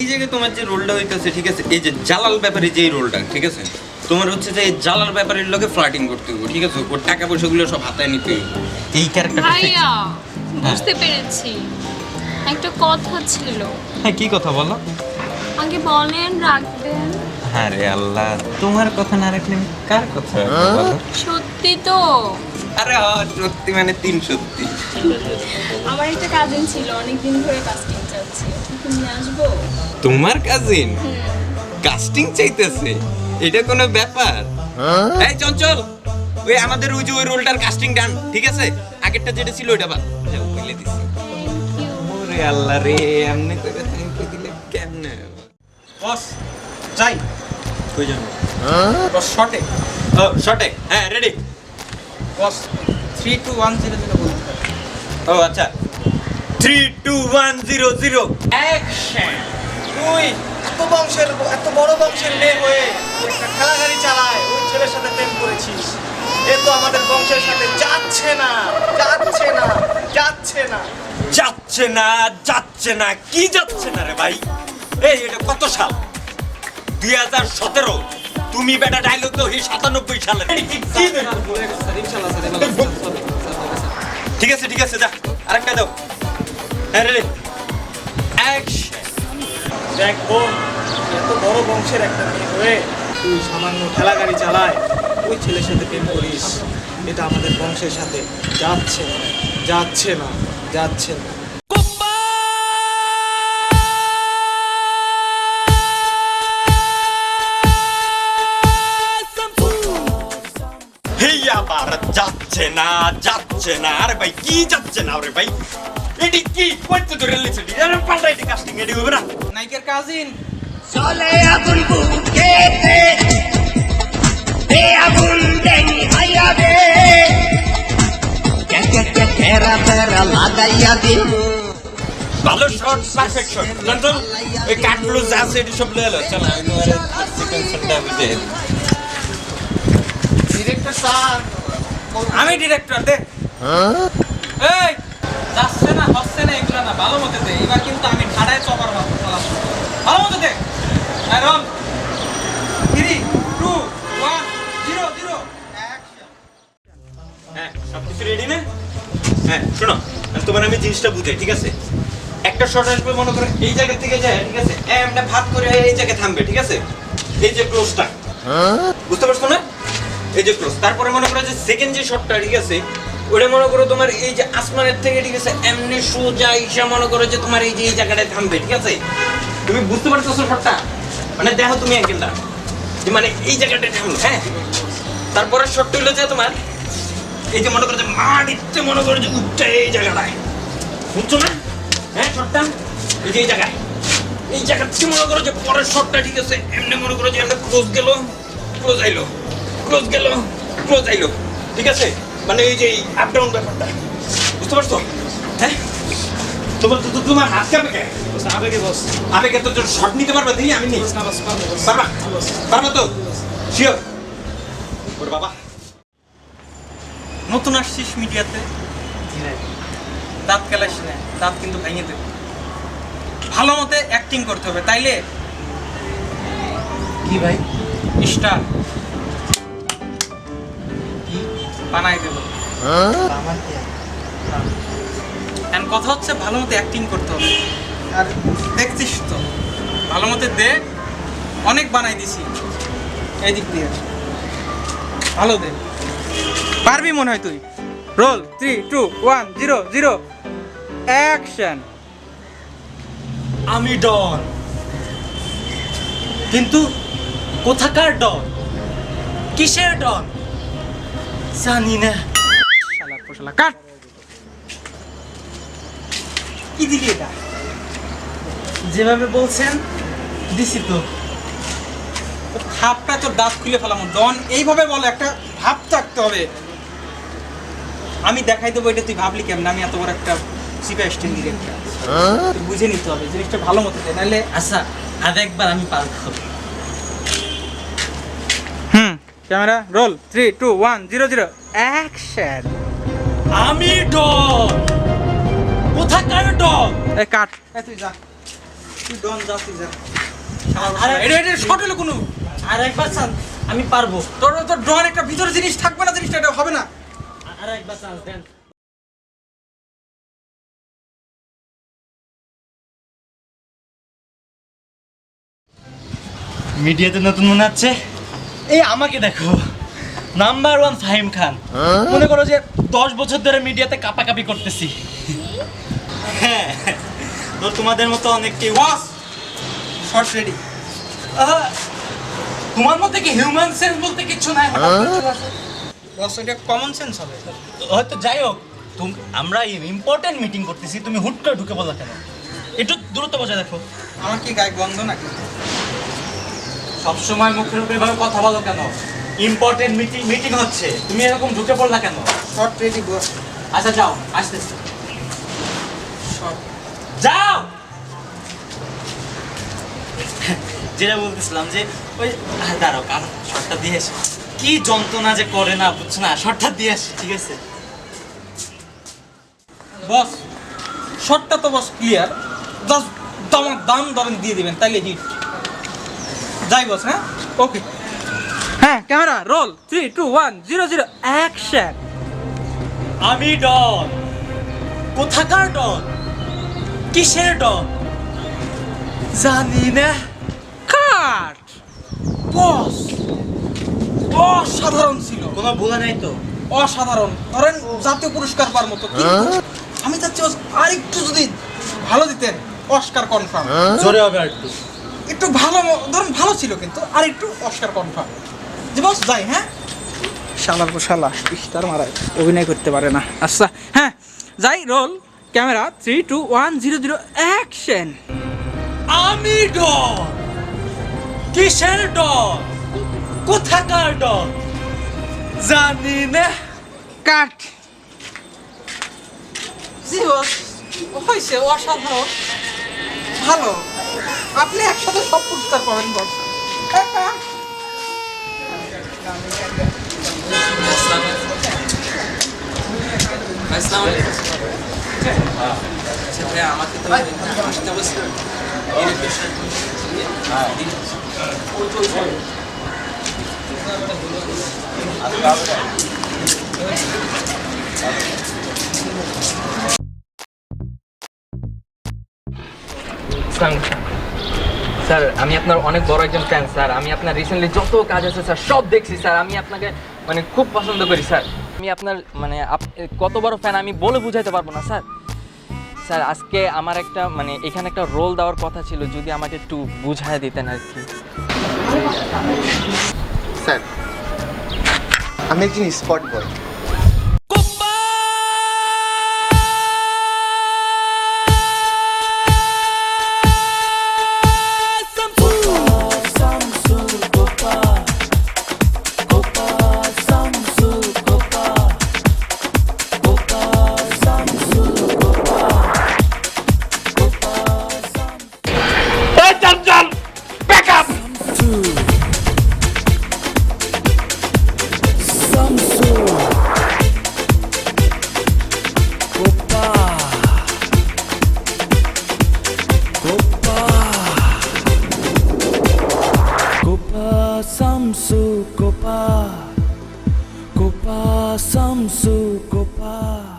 এই জায়গায় তোমার যে রোলটা হইতেছে ঠিক আছে, এই যে জালাল ব্যাপারে যে রোলটা ঠিক আছে, তোমার হচ্ছে যে এই জালাল ব্যাপারের লোকে ফ্লার্টিং করতে হবে ঠিক আছে, ওর টাকা পয়সাগুলো সব হাতায় নিতে হবে। এই ক্যারেক্টারটা ভাইয়া বুঝতে পেরেছি, একটা কথা ছিল। হ্যাঁ কি কথা বলো? আগে বলেন, রাখবেন? আরে আল্লাহ, তোমার কথা না রাখলে আমি কার কথা বলো? সত্যি তো? আরে সত্যি মানে তিন সত্যি। আমার একটা কাজিন ছিল, অনেকদিন ধরে কাস্টিং চাচ্ছে, তুমি আসবো? তোমার কাজিন কাস্টিং চাইতেছে? এটা কোনো ব্যাপার? এই চঞ্চল, ওই আমাদের ওই যে ওই রোলটার কাস্টিং ডান ঠিক আছে, আগেরটা যেটা ছিল ওইটা বাদ যাও বলে দিছি। ওরে আল্লাহ রে, এমনি করে থ্যাংক ইউ দিলে কেমনে? বস যাই কই যাবো? বস শটে ও শটে, হ্যাঁ রেডি। বস 32100 বলতে পারে। ও আচ্ছা 3 2 1 0 0 অ্যাকশন। তুই এত বড় বংশের মেয়ে হয়ে একটা ঠেলাগাড়ি চালায় ওই ছেলের সাথে প্রেম করেছিস, এ তো আমাদের বংশের সাথে যাচ্ছে না যাচ্ছে না যাচ্ছে না। যাচ্ছে না যাচ্ছে না কি যাচ্ছে না রে ভাই? এই এটা কত সাল? 2017। তুমি বেটা ডায়লগ তো এই 97 সালে। ঠিক আছে ঠিক আছে, যা আরেকটা দাও। হ্যাঁ রেডি অ্যাকশন। দেখ বোন, এত বড় বংশের একটা মেয়ে হয়ে তুই সামান্য ঠেলাগাড়ি চালায় ওই ছেলের সাথে প্রেম করিস, এটা আমাদের বংশের সাথে যাচ্ছে না যাচ্ছে না যাচ্ছে না। হেই আবার যাচ্ছে না যাচ্ছে না। আরে ভাই কি যাচ্ছে না রে ভাই? এডি কি করতে ধরে লিখছে? আরে পাল্টা এডি কাস্টিং এডি হবে না? নাইকের কাজিন চলে আগুন বুকেতে রে আগুন দেনি হাইয়াবে তেরা তেরা লাগাইয়া দিব ভালো শট, পারফেক্ট শট। লন্ডন এই কাটগুলো যা আছে এডি সব লয়ে লো। চল আমি ওরে সেকেন্ড শটটা বুঝে। ডিরেক্টর স্যার, আমি ডিরেক্টর দে। এই যাচ্ছে না হচ্ছে না এগুলা না, ভালো মতে দে। এবার কিন্তু আমি ঠাড়ায় চপার মারবো, ভালো মতে দে। রন 3 2 1 0 0 অ্যাকশন। হ্যাঁ সবকিছু রেডি না? হ্যাঁ শোনো, তোমার আমি জিনিসটা বুঝাই ঠিক আছে। একটা শট আসবে মনে করো এই জায়গা থেকে যায় ঠিক আছে, এমটা ভাগ করে এই জায়গায় থামবে ঠিক আছে, এই যে ক্লোজটা বুঝতে পারছো না? এই যে ক্লোজ। তারপরে মনে করো যে সেকেন্ড যে শটটা ঠিক আছে, ওটা মনে করো তোমার এই যে আসমানের থেকে ঠিক আছে এমনি সোজা ইসা মনে করো যে তোমার এই যে এই জায়গাটায় থামবে ঠিক আছে। তুমি বুঝতে পারছো শটটা? মানে দেখো তুমি অ্যাঙ্গেলটা যে মানে এই জায়গাটায় থামলো। হ্যাঁ তারপরে শটটা হলো যে তোমার এই যে মনে করো যে মাটিতে মনে করো যে উঠটা এই জায়গাটায়, বুঝছো না? হ্যাঁ শটটা এই যে এই জায়গায়, এই জায়গা থেকে মনে করো যে পরের শটটা ঠিক আছে এমনি মনে করো যে এমনি ক্লোজ গেল, ক্লোজ আইলো, ক্লোজ গেল, ক্লোজ আইলো ঠিক আছে। মানে এই যে আপ ডাউন ব্যাপারটা বুঝতে পারছো? হ্যাঁ তোমার হাত কাঁপে কে? আবেগে বস, আবেগে তো শট নিতে পারবে? দেখি আমি নিই। না বস পারবো বস। পারবা? পারবা তো? শিওর? ওরে বাবা, নতুন আসছিস মিডিয়াতে, দাঁত কেলাস না, দাঁত কিন্তু ভেঙে দেবে। ভালো মতে অ্যাক্টিং করতে হবে, তাইলে কি ভাই স্টার বানাই দেব। আমার কি এন্ড কথা হচ্ছে ভালো মতো অ্যাক্টিং করতে হবে। আর দেখছিস তো ভালো মতো দে, অনেক বানাই দিছি এই দিক দিয়ে, ভালো দে, পারবি মনে হয় তুই। Roll 3 2 1 0 0 action. আমি ডন, কিন্তু কোথাকার ডন, কিসের ডন জানি না। শালা পোশালা কাট। কি দিলি এটা? যেভাবে বলছেন দিছি তো। ভাবটা তো দাঁত খুলে ফেলাম। ডন এইভাবে বলে, একটা ভাব থাকতে হবে। আমি দেখাই দেবো এটা, তুই ভাবলি কেমন? আমি এত বড় একটা সিপাই স্টেন ডিরেক্টর, তুই বুঝে নিতে হবে জিনিসটা ভালো মতো দে, নাহলে আচ্ছা আর একবার আমি পারবো। Camera roll 3 2 1 0 0 action. আমি ডন, কোথাকার ডন? এই কাট, এই তুই যা। তুই ডন যাচ্ছিস যা আরে- এটা শর্ট হলো কোনো আর একবার চান্স, আমি পারবো। তোর তোর ডন একটা ভিতরে জিনিস থাকবে না, জিনিসটা এটা হবে না। আর একবার চান্স দেন। মিডিয়াতে নতুন মনে হচ্ছে, এই আমাকে দেখো, নাম্বার 1 ফাহিম খান। মনে করো যে 10 বছর ধরে মিডিয়াতে কাপাকাপি করতেছি। হ্যাঁ, তো তোমাদের মতো অনেককেই বস শর্ট রেডি। তোমার মধ্যে কি হিউম্যান সেন্স বলতে কিছু নাই? বস এটা কমন সেন্স হবে। হয়তো যাই হোক, আমরা ইম্পর্টেন্ট মিটিং করতেছি, তুমি হুট করে ঢুকে বললা কেন? একটু দূরত্ব বজায় দেখো। আমার কি গায়ে বন্ধ নাকি? সবসময় মুখের উপরে এভাবে কথা বলো কেন? ইম্পর্টেন্ট মিটিং হচ্ছে, তুমি এরকম ঢুকে পড়লা কেন? শর্ট রেডি বস। আচ্ছা যাও, আসতেছি। শর্ট যাও। যেটা বলতেছিলাম যে ওই দাঁড়াও, কারণ শর্টটা দিয়ে আসি। কি যন্ত্রণা যে করে না, বুঝছো না? শর্টটা দিয়ে আসি, ঠিক আছে? বস শর্টটা তো বস ক্লিয়ার, জাস্ট দাম ধরেন দিয়ে দিবেন তাইলে হিট। যাই বস, হ্যাঁ ওকে। হ্যাঁ ক্যামেরা রোল 3 2 1 0 0 অ্যাকশন। আমি ডন। কোথাকার ডন? কিসের ডন? জানি না। কাট। বস অসাধারণ ছিল, কোনো ভুলা নাই তো? অসাধারণ। ধরেন জাতীয় পুরস্কার পাওয়ার মতো। কিন্তু আমি চাচ্ছি বস আরেকটু যদি ভালো দিতেন, অস্কার কনফার্ম। জোরে হবে আর একটু। একটু ভালো ধরেন, ভালো ছিল কিন্তু আর একটু অস্কার কনফার্ম। যে বস যাই, হ্যাঁ শালার পর শালা স্টার মারায় অভিনয় করতে পারে না। আচ্ছা হ্যাঁ যাই, রোল ক্যামেরা 3 2 1 0 0 অ্যাকশন। আমি ডন। কিসের ডন? কোথাকার ডন? জানি না। কাট। জি বস হয়েছে, অসাধারণ ভালো। আপনি একসাথে সব পুরস্কার পাবেন বস। স্যার আমি আপনার অনেক বড় একজন ফ্যান স্যার। আমি আপনার রিসেন্টলি যত কাজ আছে স্যার সব দেখছি স্যার। আমি আপনাকে মানে খুব পছন্দ করি স্যার। আমি আপনার মানে কত বড় ফ্যান আমি বলে বুঝাইতে পারবো না স্যার। স্যার আজকে আমার একটা মানে এখানে একটা রোল দেওয়ার কথা ছিল, যদি আমাকে একটু বুঝায় দিতেন আর কি। স্যার আমি একজন স্পট বয়। Samsu Kopa